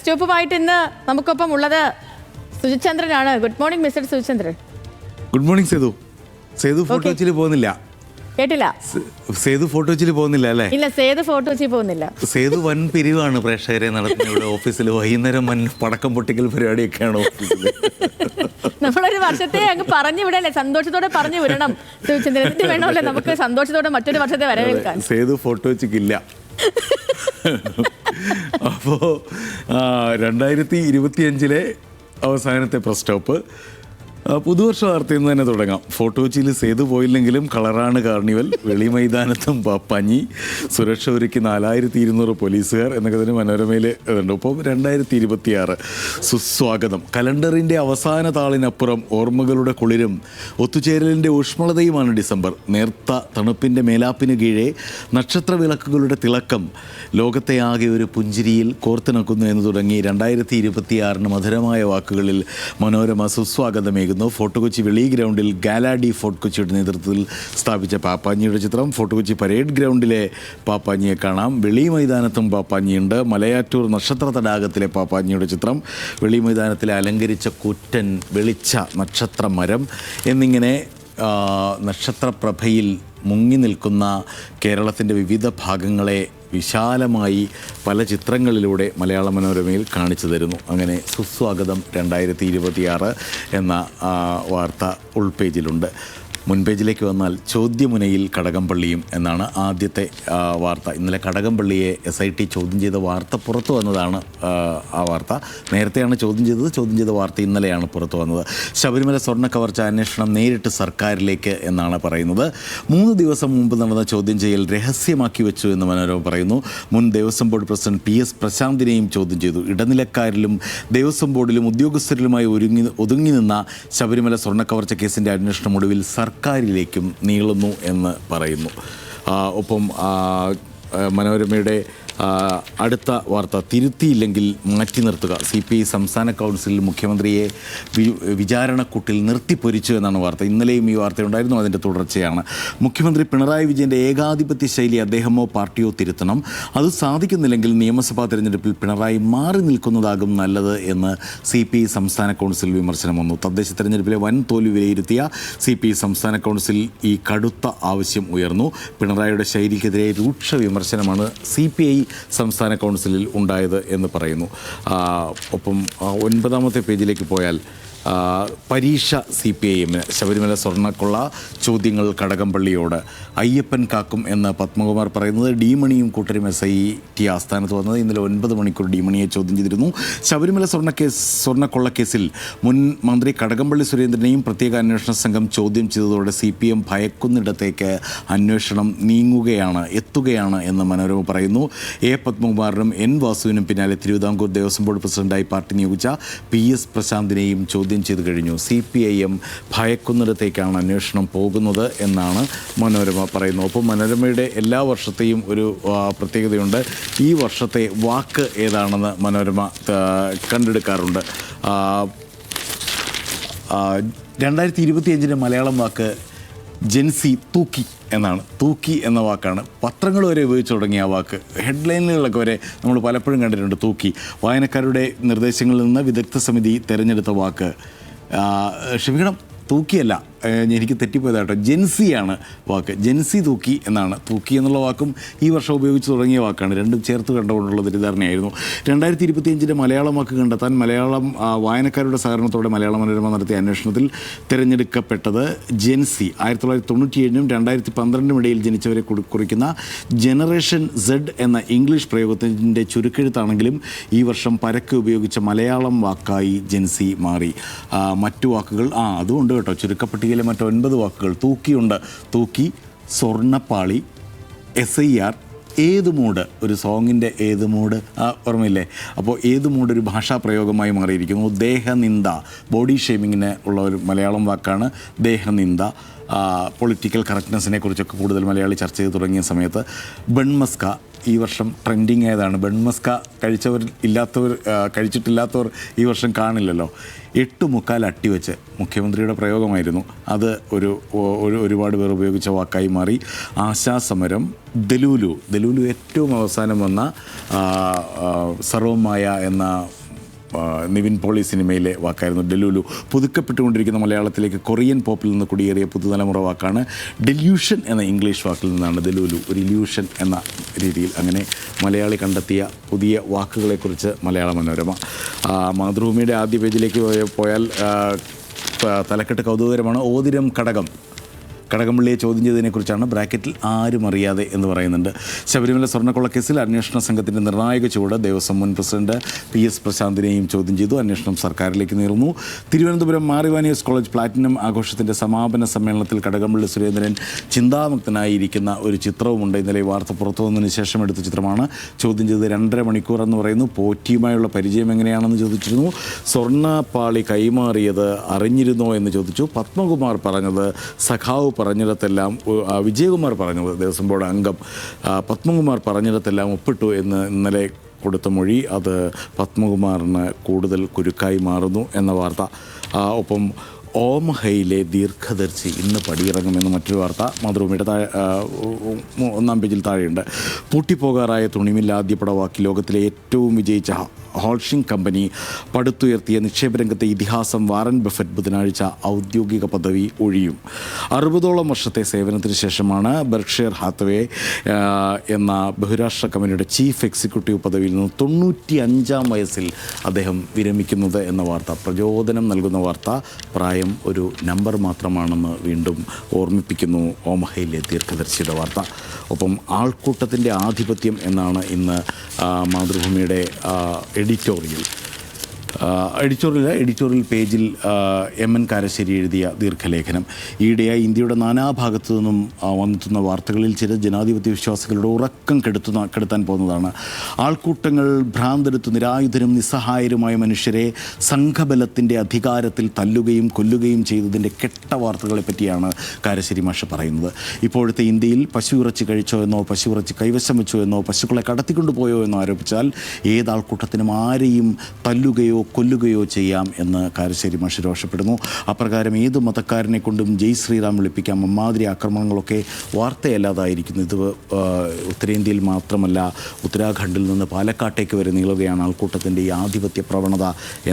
സ്റ്റോപ്പുമായിട്ട് ഇന്ന് നമുക്കൊപ്പം ഉള്ളത് സുജിചന്ദ്രനാണ്. Good morning mister Sujichandran. Good morning Sethu. Sethu photo വെച്ചിൽ പോകുന്നില്ല. കേട്ടില്ല. സേതു ഫോട്ടോ വെച്ചിൽ പോകുന്നില്ല അല്ലേ? ഇല്ല, സേതു ഫോട്ടോ വെച്ചിൽ പോകുന്നില്ല. സേതു വൻ പിരിവാണ് പ്രേക്ഷകരെ നടത്തുന്നത് ഇവിടെ ഓഫീസിൽ. വൈകുന്നേരം പടക്കം പൊട്ടിക്കൽ പരിപാടിയൊക്കെയാണ് ഓഫീസിൽ. നമ്മളൊരു വർഷത്തെ അങ്ങ് പറഞ്ഞു വിടല്ലേ, സന്തോഷത്തോടെ പറഞ്ഞു വിടണം സുജിചന്ദ്രൻ. എന്നിട്ട് വേണമല്ലേ നമുക്ക് സന്തോഷത്തോടെ മറ്റൊരു വർഷത്തെ വരവേൽക്കാൻ. സേതു ഫോട്ടോ വെച്ചിട്ടില്ല. അപ്പോൾ 2025 അവസാനത്തെ പ്രസ് സ്റ്റോപ്പ് പുതുവർഷ വാർത്തയിൽ നിന്ന് തന്നെ തുടങ്ങാം. ഫോട്ടോ കൊച്ചിയിൽ സേതു പോയില്ലെങ്കിലും കളറാണ് കാർണിവൽ, വെളി മൈതാനത്തും പഞ്ഞി, സുരക്ഷ ഒരുക്കി 4200 പോലീസുകാർ എന്നൊക്കെ തന്നെ മനോരമയിൽ ഉണ്ട്. ഒപ്പം 2026 സുസ്വാഗതം. കലണ്ടറിൻ്റെ അവസാന താളിനപ്പുറം ഓർമ്മകളുടെ കുളിരും ഒത്തുചേരലിൻ്റെ ഊഷ്മളതയുമാണ് ഡിസംബർ. നേർത്ത തണുപ്പിൻ്റെ മേലാപ്പിന് കീഴെ നക്ഷത്ര വിളക്കുകളുടെ തിളക്കം ലോകത്തെ ആകെ ഒരു പുഞ്ചിരിയിൽ കോർത്തിണക്കുന്നു എന്ന് തുടങ്ങി 2026 മധുരമായ വാക്കുകളിൽ മനോരമ സുസ്വാഗതമേകുന്നു. ഫോർട്ട് കൊച്ചി വെളി ഗ്രൗണ്ടിൽ ഗാലാഡി ഫോർട്ട് കൊച്ചിയുടെ നേതൃത്വത്തിൽ സ്ഥാപിച്ച പാപ്പാഞ്ഞിയുടെ ചിത്രം. ഫോർട്ട് കൊച്ചി പരേഡ് ഗ്രൗണ്ടിലെ പാപ്പാഞ്ഞിയെ കാണാം. വെളി മൈതാനത്തും പാപ്പാഞ്ഞിയുണ്ട്. മലയാറ്റൂർ നക്ഷത്ര തടാകത്തിലെ പാപ്പാഞ്ഞിയുടെ ചിത്രം. വെളി മൈതാനത്തിലെ അലങ്കരിച്ച കൂറ്റൻ വെളിച്ച നക്ഷത്ര മരം എന്നിങ്ങനെ നക്ഷത്രപ്രഭയിൽ മുങ്ങി നിൽക്കുന്ന കേരളത്തിൻ്റെ വിവിധ ഭാഗങ്ങളെ വിശാലമായി പല ചിത്രങ്ങളിലൂടെ മലയാള മനോരമയിൽ കാണിച്ചു തരുന്നു. അങ്ങനെ സുസ്വാഗതം 2026 എന്ന വാർത്ത ഉൾപേജിലുണ്ട്. മുൻപേജിലേക്ക് വന്നാൽ ചോദ്യമുനയിൽ കടകംപള്ളിയും എന്നാണ് ആദ്യത്തെ വാർത്ത. ഇന്നലെ കടകംപള്ളിയെ SIT ചോദ്യം ചെയ്ത വാർത്ത പുറത്തു വന്നതാണ് ആ വാർത്ത. നേരത്തെയാണ് ചോദ്യം ചെയ്ത വാർത്ത ഇന്നലെയാണ് പുറത്തു വന്നത്. ശബരിമല സ്വർണ്ണ കവർച്ച അന്വേഷണം നേരിട്ട് സർക്കാരിലേക്ക് എന്നാണ് പറയുന്നത്. 3 ദിവസം മുമ്പ് നടന്ന ചോദ്യം ചെയ്യൽ രഹസ്യമാക്കി വെച്ചു എന്ന് മനോരമ പറയുന്നു. മുൻ ദേവസ്വം ബോർഡ് പ്രസിഡന്റ് PS പ്രശാന്തിനെയും ചോദ്യം ചെയ്തു. ഇടനിലക്കാരിലും ദേവസ്വം ബോർഡിലും ഉദ്യോഗസ്ഥരിലുമായി ഒതുങ്ങി നിന്ന ശബരിമല സ്വർണ്ണ കവർച്ച കേസിൻ്റെ അന്വേഷണം ഒടുവിൽ സർക്കാരിലേക്കും നീളുന്നു എന്ന് പറയുന്നു. ഒപ്പം മനോരമയുടെ അടുത്ത വാർത്ത തിരുത്തിയില്ലെങ്കിൽ മാറ്റി നിർത്തുക. CPI സംസ്ഥാന കൗൺസിലിൽ മുഖ്യമന്ത്രിയെ വിചാരണക്കൂട്ടിൽ നിർത്തിപ്പൊരിച്ചു എന്നാണ് വാർത്ത. ഇന്നലെയും ഈ വാർത്തയുണ്ടായിരുന്നു, അതിൻ്റെ തുടർച്ചയാണ്. മുഖ്യമന്ത്രി പിണറായി വിജയൻ്റെ ഏകാധിപത്യ ശൈലി അദ്ദേഹമോ പാർട്ടിയോ തിരുത്തണം. അത് സാധിക്കുന്നില്ലെങ്കിൽ നിയമസഭാ തെരഞ്ഞെടുപ്പിൽ പിണറായി മാറി നിൽക്കുന്നതാകും നല്ലത് എന്ന് CPI സംസ്ഥാന കൗൺസിൽ വിമർശനം വന്നു. തദ്ദേശ തെരഞ്ഞെടുപ്പിലെ വൻ തോൽവി വിലയിരുത്തിയ CPI സംസ്ഥാന കൗൺസിൽ ഈ കടുത്ത ആവശ്യം ഉയർന്നു. പിണറായിയുടെ ശൈലിക്കെതിരെ രൂക്ഷ വിമർശനമാണ് CPI സംസ്ഥാന കൗൺസിലിൽ ഉണ്ടായത് എന്ന് പറയുന്നു. ഒപ്പം 9ാമത്തെ പേജിലേക്ക് പോയാൽ പരീക്ഷ CPIM ശബരിമല സ്വർണ്ണക്കൊള്ള ചോദ്യങ്ങൾ കടകംപള്ളിയോട് അയ്യപ്പൻ കാക്കും എന്ന് പത്മകുമാർ പറയുന്നത്. ഡി-മണിയും കൂട്ടരും SIT ആസ്ഥാനത്ത് വന്നത്. ഇന്നലെ 9 മണിക്കൂർ ഡി-മണിയെ ചോദ്യം ചെയ്തിരുന്നു. ശബരിമല സ്വർണ്ണക്കൊള്ളക്കേസിൽ മുൻ മന്ത്രി കടകംപള്ളി സുരേന്ദ്രനെയും പ്രത്യേക അന്വേഷണ സംഘം ചോദ്യം ചെയ്തതോടെ CPM ഭയക്കുന്നിടത്തേക്ക് അന്വേഷണം എത്തുകയാണ് എന്ന് മനോരമ പറയുന്നു. പത്മകുമാറിനും വാസുവിനും പിന്നാലെ തിരുവിതാംകൂർ ദേവസ്വം ബോർഡ് പ്രസിഡന്റായി പാർട്ടി നിയോഗിച്ച PS പ്രശാന്തിനെയും ചോദ്യം ചെയ്തു കഴിഞ്ഞു. CPIM ഭയക്കുന്നിടത്തേക്കാണ് അന്വേഷണം പോകുന്നത് എന്നാണ് മനോരമ പറയുന്നത്. ഒപ്പം മനോരമയുടെ എല്ലാ വർഷത്തെയും ഒരു പ്രത്യേകതയുണ്ട്. ഈ വർഷത്തെ വാക്ക് ഏതാണെന്ന് മനോരമ കണ്ടെടുക്കാറുണ്ട്. 2025 മലയാളം വാക്ക് ജെൻസി തൂക്കി എന്നാണ്. തൂക്കി എന്ന വാക്കാണ് പത്രങ്ങൾ വരെ ഉപയോഗിച്ച് തുടങ്ങിയ ആ വാക്ക്. ഹെഡ്ലൈനുകളിലൊക്കെ വരെ നമ്മൾ പലപ്പോഴും കണ്ടിട്ടുണ്ട് തൂക്കി. വായനക്കാരുടെ നിർദ്ദേശങ്ങളിൽ നിന്ന് വിദഗ്ധ സമിതി തിരഞ്ഞെടുത്ത വാക്ക്. ക്ഷമിക്കണം, തൂക്കിയല്ല, എനിക്ക് തെറ്റിപ്പോയതാട്ടോ. ജെൻസിയാണ് വാക്ക്. ജെൻസി തൂക്കി എന്നാണ്. തൂക്കി എന്നുള്ള വാക്കും ഈ വർഷം ഉപയോഗിച്ച് തുടങ്ങിയ വാക്കാണ്. രണ്ടും ചേർത്ത് കണ്ടുകൊണ്ടുള്ള തെറ്റിദ്ധാരണയായിരുന്നു. 2025 മലയാളം വാക്ക് കണ്ടെത്താൻ മലയാളം വായനക്കാരുടെ സഹകരണത്തോടെ മലയാള മനോരമ നടത്തിയ അന്വേഷണത്തിൽ തിരഞ്ഞെടുക്കപ്പെട്ടത് ജെൻസി. 1997 2012 ഇടയിൽ ജനിച്ചവരെ കുറിക്കുന്ന ജനറേഷൻ Z എന്ന ഇംഗ്ലീഷ് പ്രയോഗത്തിൻ്റെ ചുരുക്കെഴുത്താണെങ്കിലും ഈ വർഷം പരക്കെ ഉപയോഗിച്ച മലയാളം വാക്കായി ജെൻസി മാറി. മറ്റു വാക്കുകൾ അതുകൊണ്ട് കേട്ടോ, ചുരുക്കപ്പട്ടികയിലെ മറ്റ് 9 വാക്കുകൾ തൂക്കിയുണ്ട്. തൂക്കി, സ്വർണ്ണപ്പാളി, SIR, ഏത് മൂഡ്, ഒരു സോങ്ങിൻ്റെ ഏത് മൂഡ് ഓർമ്മയില്ലേ? അപ്പോൾ ഏത് മൂഡ് ഒരു ഭാഷാ പ്രയോഗമായി മാറിയിരിക്കുന്നു. ദേഹനിന്ദ, ബോഡി ഷേമിങ്ങിന് ഉള്ള ഒരു മലയാളം വാക്കാണ് ദേഹനിന്ദ. പൊളിറ്റിക്കൽ കറക്റ്റ്നെസ്സിനെ കുറിച്ചൊക്കെ കൂടുതൽ മലയാളി ചർച്ച ചെയ്ത് തുടങ്ങിയ സമയത്ത് ബൺമസ്ക, ഈ വർഷം ട്രെൻഡിങ് ഏതാണ്? ബൺമസ്ക കഴിച്ചിട്ടില്ലാത്തവർ ഈ വർഷം കാണില്ലല്ലോ. 8 അട്ടി വെച്ച് മുഖ്യമന്ത്രിയുടെ പ്രയോഗമായിരുന്നു. അത് ഒരുപാട് പേർ ഉപയോഗിച്ച വാക്കായി മാറി. ആശാസമരം, ദലൂലു ഏറ്റവും അവസാനം വന്ന സർവമായ എന്ന നിവിൻ പോളി സിനിമയിലെ വാക്കായിരുന്നു ഡെലൂലു. പുതുക്കപ്പെട്ടുകൊണ്ടിരിക്കുന്ന മലയാളത്തിലേക്ക് കൊറിയൻ പോപ്പിൽ നിന്ന് കുടിയേറിയ പുതുതലമുറ വാക്കാണ്. ഡെല്യൂഷൻ എന്ന ഇംഗ്ലീഷ് വാക്കിൽ നിന്നാണ് ദലൂലു ഒരു ഇല്യൂഷൻ എന്ന രീതിയിൽ. അങ്ങനെ മലയാളി കണ്ടെത്തിയ പുതിയ വാക്കുകളെക്കുറിച്ച് മലയാള മനോരമ. മാതൃഭൂമിയുടെ ആദ്യ പേജിലേക്ക് പോയാൽ തലക്കെട്ട് കൗതുകകരമാണ്. ഓതിരം കടകംപള്ളിയെ ചോദ്യം ചെയ്തതിനെക്കുറിച്ചാണ്. ബ്രാക്കറ്റിൽ ആരും അറിയാതെ എന്ന് പറയുന്നുണ്ട്. ശബരിമല സ്വർണ്ണക്കൊള്ളക്കേസിൽ അന്വേഷണ സംഘത്തിൻ്റെ നിർണായക ചുവട് ദേവസ്വം മുൻ പ്രസിഡന്റ് PS പ്രശാന്തിനെയും ചോദ്യം ചെയ്തു. അന്വേഷണം സർക്കാരിലേക്ക് നീറുന്നു. തിരുവനന്തപുരം മാർ ഇവാനിയോസ് കോളേജ് പ്ലാറ്റിനം ആഘോഷത്തിൻ്റെ സമാപന സമ്മേളനത്തിൽ കടകംപള്ളി സുരേന്ദ്രൻ ചിന്താമുക്തനായിരിക്കുന്ന ഒരു ചിത്രവുമുണ്ട്. ഇന്നലെ ഈ വാർത്ത പുറത്തു വന്നതിന് ശേഷം എടുത്ത ചിത്രമാണ്. ചോദ്യം ചെയ്ത് 2.5 മണിക്കൂർ എന്ന് പറയുന്നു. പോറ്റിയുമായുള്ള പരിചയം എങ്ങനെയാണെന്ന് ചോദിച്ചിരുന്നു. സ്വർണ്ണപ്പാളി കൈമാറിയത് അറിഞ്ഞിരുന്നോ എന്ന് ചോദിച്ചു. പത്മകുമാർ പറഞ്ഞത് സഖാവ് പറഞ്ഞിടത്തെല്ലാം, വിജയകുമാർ പറഞ്ഞത് ദേവസ്വം ബോർഡ് അംഗം പത്മകുമാർ പറഞ്ഞിടത്തെല്ലാം ഒപ്പിട്ടു എന്ന് ഇന്നലെ കൊടുത്ത മൊഴി, അത് പത്മകുമാറിന് കൂടുതൽ കുരുക്കായി മാറുന്നു എന്ന വാർത്ത. ഒപ്പം ഓമഹയിലെ ദീർഘദർശി ഇന്ന് പടിയിറങ്ങുമെന്ന് മറ്റൊരു വാർത്ത മാതൃഭൂമിയുടെ 1-ാം പേജിൽ താഴെയുണ്ട്. പൂട്ടിപ്പോകാറായ തുണിമില്ല ആദ്യ പടവാക്കി ലോകത്തിലെ ഏറ്റവും വിജയിച്ച ഹോൾഷിംഗ് കമ്പനി പടുത്തുയർത്തിയ നിക്ഷേപരംഗത്തെ ഇതിഹാസം വാറൻ ബഫറ്റ് ബുധനാഴ്ച ഔദ്യോഗിക പദവി ഒഴിയും. 60ഓളം വർഷത്തെ സേവനത്തിന് ശേഷമാണ് ബെർക്ക്ഷയർ ഹാത്തവേ എന്ന ബഹുരാഷ്ട്ര കമ്പനിയുടെ ചീഫ് എക്സിക്യൂട്ടീവ് പദവിയിൽ നിന്ന് 95-ാം വയസ്സിൽ അദ്ദേഹം വിരമിക്കുന്നത് എന്ന വാർത്ത. പ്രചോദനം നൽകുന്ന വാർത്ത. പ്രായം ഒരു നമ്പർ മാത്രമാണെന്ന് വീണ്ടും ഓർമ്മിപ്പിക്കുന്നു ഓമഹയിലെ ദീർഘദർശിയുടെ വാർത്ത. ഒപ്പം ആൾക്കൂട്ടത്തിൻ്റെ ആധിപത്യം എന്നാണ് ഇന്ന് മാതൃഭൂമിയുടെ എഡിറ്റോറിയൽ പേജിൽ MN കാരശ്ശേരി എഴുതിയ ദീർഘലേഖനം. ഈയിടെയായി ഇന്ത്യയുടെ നാനാഭാഗത്തു നിന്നും വന്നെത്തുന്ന വാർത്തകളിൽ ചില ജനാധിപത്യ വിശ്വാസികളുടെ ഉറക്കം കെടുത്താൻ പോകുന്നതാണ്. ആൾക്കൂട്ടങ്ങൾ ഭ്രാന്തെടുത്ത് നിരായുധരും നിസ്സഹായരുമായ മനുഷ്യരെ സംഘബലത്തിൻ്റെ അധികാരത്തിൽ തല്ലുകയും കൊല്ലുകയും ചെയ്തതിൻ്റെ കെട്ട വാർത്തകളെ പറ്റിയാണ് കാരശ്ശേരി മാഷ് പറയുന്നത്. ഇപ്പോഴത്തെ ഇന്ത്യയിൽ പശു ഇറച്ചി കഴിച്ചോ എന്നോ, പശു ഇറച്ചി കൈവശം വെച്ചോ എന്നോ, പശുക്കളെ കടത്തിക്കൊണ്ടുപോയോ എന്നോ ആരോപിച്ചാൽ ഏതാൾക്കൂട്ടത്തിനും ആരെയും തല്ലുകയോ കൊല്ലുകയോ ചെയ്യാം എന്ന് കാരശ്ശേരി മാഷ് രോഷപ്പെടുന്നു. അപ്രകാരം ഏത് മതക്കാരനെ കൊണ്ടും ജയ് ശ്രീറാം വിളിപ്പിക്കാം. അമ്മാതിരി ആക്രമണങ്ങളൊക്കെ വാർത്തയല്ലാതായിരിക്കുന്നു. ഇത് ഉത്തരേന്ത്യയിൽ മാത്രമല്ല, ഉത്തരാഖണ്ഡിൽ നിന്ന് പാലക്കാട്ടേക്ക് വരെ നീളുകയാണ് ആൾക്കൂട്ടത്തിൻ്റെ ഈ ആധിപത്യ പ്രവണത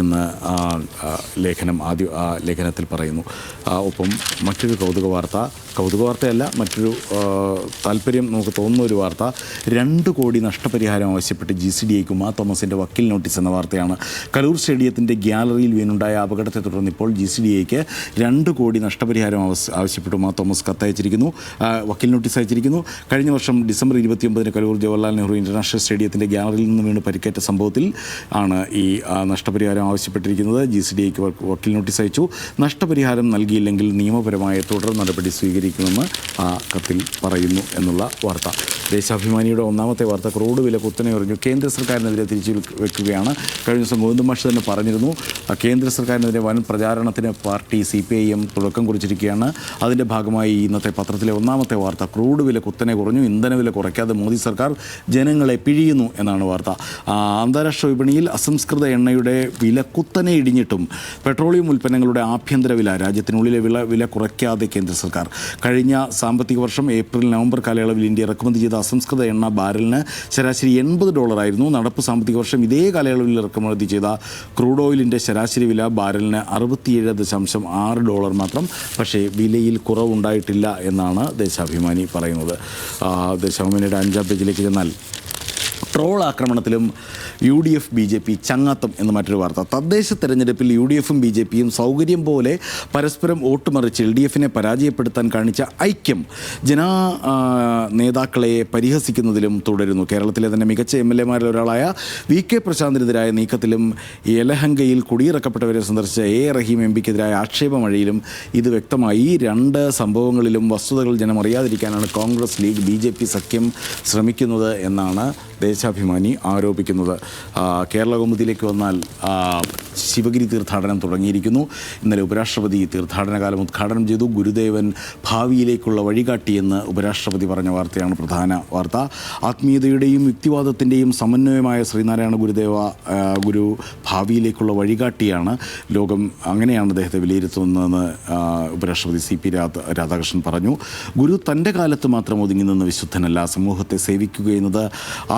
എന്ന് ലേഖനത്തിൽ പറയുന്നു. ഒപ്പം മറ്റൊരു കൗതുകവാർത്തയല്ല, മറ്റൊരു താല്പര്യം നമുക്ക് തോന്നുന്ന ഒരു വാർത്ത. 2 കോടി നഷ്ടപരിഹാരം ആവശ്യപ്പെട്ട് GCDAയ്ക്ക് ഉമാ തോമസിൻ്റെ വക്കീൽ നോട്ടീസ് എന്ന വാർത്തയാണ്. കലൂർ സ്റ്റേഡിയത്തിൻ്റെ ഗ്യാലറിയിൽ വീണുണ്ടായ അപകടത്തെ തുടർന്ന് ഇപ്പോൾ GCDAയ്ക്ക് 2 കോടി നഷ്ടപരിഹാരം ആവശ്യപ്പെട്ടു ഉമാ തോമസ് കത്തയച്ചിരിക്കുന്നു, വക്കീൽ നോട്ടീസ് അയച്ചിരിക്കുന്നു. കഴിഞ്ഞ വർഷം ഡിസംബർ 29-ന് കലൂർ ജവഹർലാൽ നെഹ്റു ഇൻ്റർനാഷണൽ സ്റ്റേഡിയത്തിൻ്റെ ഗ്യാലറിയിൽ നിന്ന് വീണ് പരിക്കേറ്റ സംഭവത്തിൽ ആണ് ഈ നഷ്ടപരിഹാരം ആവശ്യപ്പെട്ടിരിക്കുന്നത്. GCDAയ്ക്ക് വക്കീൽ നോട്ടീസ് അയച്ചു. നഷ്ടപരിഹാരം നൽകിയില്ലെങ്കിൽ നിയമപരമായ തുടർ നടപടി സ്വീകരിക്കുമെന്ന് ആ കത്തിൽ പറയുന്നു എന്നുള്ള വാർത്ത. ദേശാഭിമാനിയുടെ 1-ാമത്തെ വാർത്ത. ക്രൂഡ് വില കുത്തനെ ഉയർന്നു. കേന്ദ്ര സർക്കാരിനെതിരെ തിരിച്ചു വെക്കുകയാണ്. കഴിഞ്ഞ ദിവസം ഗോവിന്ദ മാഷ് തന്നെ പറഞ്ഞിരുന്നു, കേന്ദ്ര സർക്കാരിനെതിരെ വൻ പ്രചാരണത്തിന് പാർട്ടി CPIM തുടക്കം കുറിച്ചിരിക്കുകയാണ്. അതിൻ്റെ ഭാഗമായി ഇന്നത്തെ പത്രത്തിലെ 1-ാമത്തെ വാർത്ത. ക്രൂഡ് വില കുത്തനെ കുറഞ്ഞു, ഇന്ധനവില കുറയ്ക്കാതെ മോദി സർക്കാർ ജനങ്ങളെ പിഴിയുന്നു എന്നാണ് വാർത്ത. അന്താരാഷ്ട്ര വിപണിയിൽ അസംസ്കൃത എണ്ണയുടെ വില കുത്തനെ ഇടിഞ്ഞിട്ടും പെട്രോളിയം ഉൽപ്പന്നങ്ങളുടെ ആഭ്യന്തര വില, രാജ്യത്തിനുള്ളിലെ വില കുറയ്ക്കാതെ കേന്ദ്ര സർക്കാർ. കഴിഞ്ഞ സാമ്പത്തിക വർഷം ഏപ്രിൽ-നവംബർ കാലയളവിൽ ഇന്ത്യ ഇറക്കുമതി ചെയ്ത അസംസ്കൃത എണ്ണ ബാരലിന് ശരാശരി $80 നടപ്പ് സാമ്പത്തിക വർഷം ഇതേ കാലയളവിൽ ഇറക്കുമതി ചെയ്ത ക്രൂഡ് ഓയിലിൻ്റെ ശരാശരി വില ബാരലിന് $67.6 മാത്രം. പക്ഷേ വിലയിൽ കുറവുണ്ടായിട്ടില്ല എന്നാണ് ദേശാഭിമാനി പറയുന്നത്. ദേശാഭിമാനിയുടെ 5-ാം പേജിലേക്ക് ചെന്നാൽ ട്രോൾ ആക്രമണത്തിലും UDF BJP ചങ്ങാത്തം എന്ന മറ്റൊരു വാർത്ത. തദ്ദേശ തെരഞ്ഞെടുപ്പിൽ UDFും BJPയും സൗകര്യം പോലെ പരസ്പരം വോട്ടുമറിച്ച് LDFിനെ പരാജയപ്പെടുത്താൻ കാണിച്ച ഐക്യം നേതാക്കളെ പരിഹസിക്കുന്നതിലും തുടരുന്നു. കേരളത്തിലെ തന്നെ മികച്ച MLAമാരിൽ ഒരാളായ VK പ്രശാന്തിനെതിരായ നീക്കത്തിലും യലഹങ്കയിൽ കുടിയിറക്കപ്പെട്ടവരെ സന്ദർശിച്ച A റഹീം MPക്കെതിരായ ആക്ഷേപമഴയിലും ഇത് വ്യക്തമായി. 2 സംഭവങ്ങളിലും വസ്തുതകൾ ജനം അറിയാതിരിക്കാനാണ് കോൺഗ്രസ് ലീഗ് BJP സഖ്യം ശ്രമിക്കുന്നത് എന്നാണ് ദേശാഭിമാനി ആരോപിക്കുന്നത്. കേരളകൗമുദിയിലേക്ക് വന്നാൽ ശിവഗിരി തീർത്ഥാടനം തുടങ്ങിയിരിക്കുന്നു. ഇന്നലെ ഉപരാഷ്ട്രപതി തീർത്ഥാടനകാലം ഉദ്ഘാടനം ചെയ്തു. ഗുരുദേവൻ ഭാവിയിലേക്കുള്ള വഴികാട്ടിയെന്ന് ഉപരാഷ്ട്രപതി പറഞ്ഞ വാർത്തയാണ് പ്രധാന വാർത്ത. ആത്മീയതയുടെയും യുക്തിവാദത്തിൻ്റെയും സമന്വയമായ ശ്രീനാരായണ ഗുരു ഭാവിയിലേക്കുള്ള വഴികാട്ടിയാണ്. ലോകം അങ്ങനെയാണ് അദ്ദേഹത്തെ വിലയിരുത്തുന്നതെന്ന് ഉപരാഷ്ട്രപതി CP രാധാകൃഷ്ണൻ പറഞ്ഞു. ഗുരു തൻ്റെ കാലത്ത് മാത്രം ഒതുങ്ങി നിന്ന വിശുദ്ധനല്ല, സമൂഹത്തെ സേവിക്കുകയെന്നത്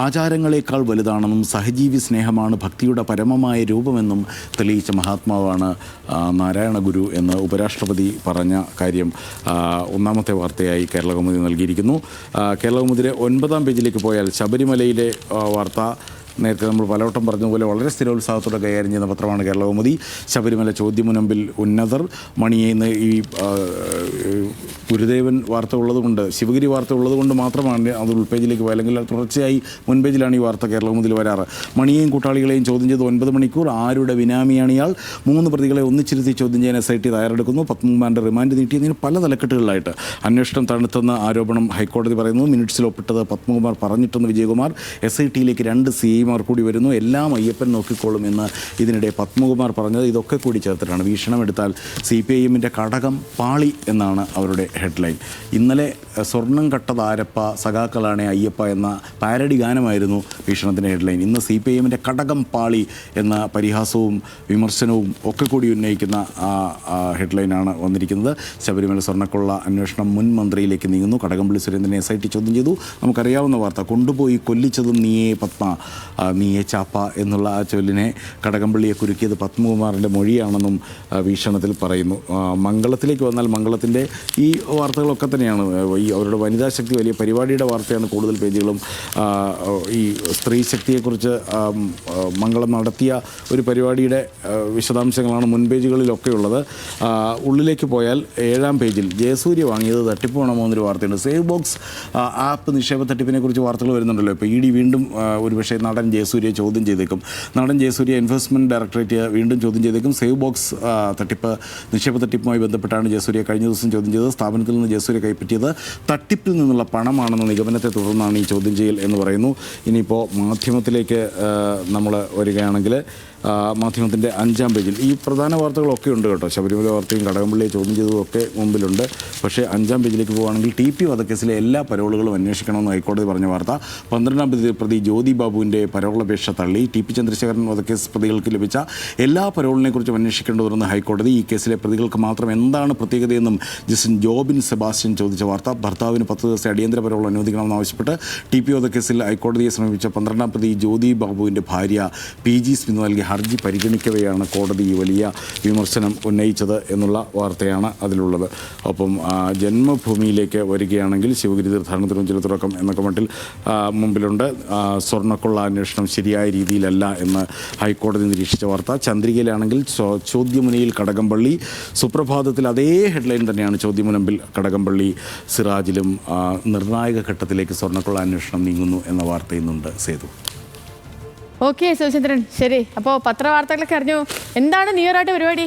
ആചാരങ്ങളെക്കാൾ വലുതാണെന്നും സഹജീവി സ്നേഹമാണ് ഭക്തിയുടെ പരമമായ രൂപമെന്നും തെളിയിച്ച മഹാത്മാവാണ് നാരായണ ഗുരു എന്ന് ഉപരാഷ്ട്രപതി പറഞ്ഞ കാര്യം ഒന്നാമത്തെ വാർത്തയായി കേരളകൗമുദി നൽകിയിരിക്കുന്നു. കേരളകൗമുദിയുടെ 9-ാം പേജിലേക്ക് പോയാൽ ശബരിമലയിലെ വാർത്ത നേരത്തെ നമ്മൾ പലവട്ടം പറഞ്ഞതുപോലെ വളരെ സ്ഥിരോത്സാഹത്തോടെ കൈകാര്യം ചെയ്യുന്ന പത്രമാണ് കേരളകൗമുദി. ശബരിമല ചോദ്യമുനമ്പിൽ ഉന്നതർ. മണിയെ ഇന്ന് ഈ ഗുരുദേവൻ വാർത്ത ഉള്ളതുകൊണ്ട്, ശിവഗിരി വാർത്ത ഉള്ളതുകൊണ്ട് മാത്രമാണ് അത് ഉൾപേജിലേക്ക് പോയത്. അല്ലെങ്കിൽ തുടർച്ചയായി മുൻപേജിലാണ് ഈ വാർത്ത കേരളകൗമുദിയിൽ വരാറ്. മണിയെയും കൂട്ടാളികളെയും ചോദ്യം ചെയ്ത് 9 മണിക്കൂർ. ആരുടെ ബിനാമിയാണ് ഇയാൾ? 3 പ്രതികളെ ഒന്നിച്ചിരുത്തി ചോദ്യം ചെയ്യാൻ SIT തയ്യാറെടുക്കുന്നു. പത്മകുമാറിൻ്റെ റിമാൻഡ് നീട്ടിയതിന് പല തലക്കെട്ടുകളിലായിട്ട് അന്വേഷണം തണുത്തെന്ന ആരോപണം ഹൈക്കോടതി പറയുന്നു. മിനിറ്റ്സിൽ ഒപ്പിട്ടത് പത്മകുമാർ പറഞ്ഞിട്ടെന്ന് വിജയകുമാർ. SITയിലേക്ക് 2 CIമാർ കൂടി വരുന്നു. എല്ലാം അയ്യപ്പൻ നോക്കിക്കോളും എന്ന് ഇതിനിടെ പത്മകുമാർ പറഞ്ഞത്. ഇതൊക്കെ കൂടി ചേർത്തിട്ടാണ്. വീക്ഷണം എടുത്താൽ CPIഎമ്മിൻ്റെ കടകം പാളി എന്നാണ് അവരുടെ ഹെഡ്ലൈൻ. ഇന്നലെ സ്വർണം കട്ടതാരപ്പ സഖാക്കളാണ് അയ്യപ്പ എന്ന പാരഡി ഗാനമായിരുന്നു വീക്ഷണത്തിൻ്റെ ഹെഡ്ലൈൻ. ഇന്ന് CPIഎമ്മിൻ്റെ കടകം പാളി എന്ന പരിഹാസവും വിമർശനവും ഒക്കെ കൂടി ഉന്നയിക്കുന്ന ഹെഡ്ലൈനാണ് വന്നിരിക്കുന്നത്. ശബരിമല സ്വർണ്ണക്കൊള്ള അന്വേഷണം മുൻ മന്ത്രിയിലേക്ക് നീങ്ങുന്നു. കടകംപള്ളി സുരേന്ദ്രനെ SIT ചോദ്യം ചെയ്തു. നമുക്കറിയാവുന്ന വാർത്ത. കൊണ്ടുപോയി കൊല്ലിച്ചതും നീയേ പത്മ, നീയേ ചാപ്പ എന്നുള്ള ആ ചൊല്ലിനെ കടകംപള്ളിയെ കുരുക്കിയത് പത്മകുമാറിൻ്റെ മൊഴിയാണെന്നും വീക്ഷണത്തിൽ പറയുന്നു. മംഗളത്തിലേക്ക് വന്നാൽ മംഗളത്തിൻ്റെ ഈ വാർത്തകളൊക്കെ തന്നെയാണ്. ഈ അവരുടെ വനിതാ ശക്തി വലിയ പരിപാടിയുടെ വാർത്തയാണ് കൂടുതൽ പേജുകളും. ഈ സ്ത്രീ ശക്തിയെക്കുറിച്ച് മംഗളം നടത്തിയ ഒരു പരിപാടിയുടെ വിശദാംശങ്ങളാണ് മുൻപേജുകളിലൊക്കെ ഉള്ളത്. ഉള്ളിലേക്ക് പോയാൽ 7-ാം പേജിൽ ജയസൂര്യ വാങ്ങിയത് തട്ടിപ്പ് വേണമോ എന്നൊരു വാർത്തയുണ്ട്. സേവ് ബോക്സ് ആപ്പ് നിക്ഷേപ തട്ടിപ്പിനെ കുറിച്ച് വാർത്തകൾ വരുന്നുണ്ടല്ലോ. ഇപ്പോൾ ED വീണ്ടും ഒരുപക്ഷെ നടൻ ജയസൂര്യയെ ചോദ്യം ചെയ്തേക്കും. നടൻ ജയസൂര്യ എൻഫോഴ്സ്മെൻറ്റ് ഡയറക്ടറേറ്റ് വീണ്ടും ചോദ്യം ചെയ്തേക്കും. സേവ് ബോക്സ് നിക്ഷേപ തട്ടിപ്പുമായി ബന്ധപ്പെട്ടാണ് ജയസൂര്യ കഴിഞ്ഞ ദിവസം ചോദ്യം ചെയ്തത്. സ്ഥാപനത്തിൽ നിന്ന് ജയസൂര്യ കൈപ്പറ്റിയത് തട്ടിപ്പിൽ നിന്നുള്ള പണമാണെന്ന നിഗമനത്തെ തുടർന്നാണ് ഈ ചോദ്യം ചെയ്യൽ എന്ന് പറയുന്നു. ഇനിയിപ്പോൾ മാധ്യമത്തിലേക്ക് നമ്മൾ വരികയാണെങ്കിൽ മാധ്യമത്തിൻ്റെ 5-ാം പേജിൽ ഈ പ്രധാന വാർത്തകളൊക്കെ ഉണ്ട് കേട്ടോ. ശബരിമല വാർത്തയും കടകംപള്ളിയെ ചോദ്യം ചെയ്തതും ഒക്കെ മുമ്പിലുണ്ട്. പക്ഷേ 5-ാം പേജിലേക്ക് പോകുകയാണെങ്കിൽ TP വധക്കേസിലെ എല്ലാ പരോളുകളും അന്വേഷിക്കണമെന്ന് ഹൈക്കോടതി പറഞ്ഞ വാർത്ത. 12-ാം പ്രതി ജ്യോതി ബാബുവിൻ്റെ പരോളപേക്ഷ തള്ളി. TP ചന്ദ്രശേഖരൻ വധക്കേസ് പ്രതികൾക്ക് ലഭിച്ച എല്ലാ പരോളിനെക്കുറിച്ചും അന്വേഷിക്കേണ്ടതുണ്ടെന്ന് ഹൈക്കോടതി. ഈ കേസിലെ പ്രതികൾക്ക് മാത്രം എന്താണ് പ്രത്യേകതയെന്നും ജസ്റ്റിസ് ജോബിൻ സെബാസ്റ്റ്യൻ ചോദിച്ച വാർത്ത. ഭർത്താവിന് 10 ദിവസത്തെ അടിയന്തര പരോൾ അനുവദിക്കണമെന്നാവശ്യപ്പെട്ട് TP വധക്കേസിൽ ഹൈക്കോടതിയെ സമീപിച്ച 12-ാം പ്രതി ജ്യോതി ബാബുവിൻ്റെ ഭാര്യ PG സ്മിത നൽകിയ ഹർജി പരിഗണിക്കവെയാണ് കോടതി വലിയ വിമർശനം ഉന്നയിച്ചത് എന്നുള്ള വാർത്തയാണ് അതിലുള്ളത്. ഒപ്പം ജന്മഭൂമിയിലേക്ക് വരികയാണെങ്കിൽ ശിവഗിരി തീർത്ഥാടനത്തിനും ചില തുടക്കം എന്നൊക്കെ മട്ടിൽ മുമ്പിലുണ്ട്. സ്വർണ്ണക്കൊള്ള അന്വേഷണം ശരിയായ രീതിയിലല്ല എന്ന് ഹൈക്കോടതി നിരീക്ഷിച്ച വാർത്ത. ചന്ദ്രികയിലാണെങ്കിൽ ചോദ്യമുനയിൽ കടകംപള്ളി. സുപ്രഭാതത്തിൽ അതേ ഹെഡ്ലൈൻ തന്നെയാണ്. ചോദ്യമുനമ്പിൽ കടകംപള്ളി. സിറാജിലും നിർണായക ഘട്ടത്തിലേക്ക് സ്വർണ്ണക്കൊള്ള അന്വേഷണം നീങ്ങുന്നു എന്ന വാർത്ത ഇന്നുണ്ട്. സേതു. ഓക്കെ ശിവചന്ദ്രൻ, ശരി. അപ്പോൾ പത്രവാർത്തകളൊക്കെ അറിഞ്ഞു. എന്താണ് ന്യൂ ഇയർ ആയിട്ട് പരിപാടി?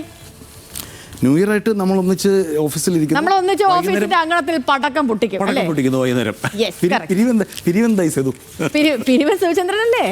ന്യൂ ഇയർ ആയിട്ട് നമ്മൾ ഒന്നിച്ച് ഓഫീസിലിരിക്കും. നമ്മൾ ഒന്നിച്ച് ഓഫീസിന്റെ അങ്കണത്തിൽ പടക്കം പൊട്ടിക്കും. വൈകുന്നേരം പിരിവെന്തായി സേതു? പിരിവൻ ശിവചന്ദ്രൻ അല്ലേ?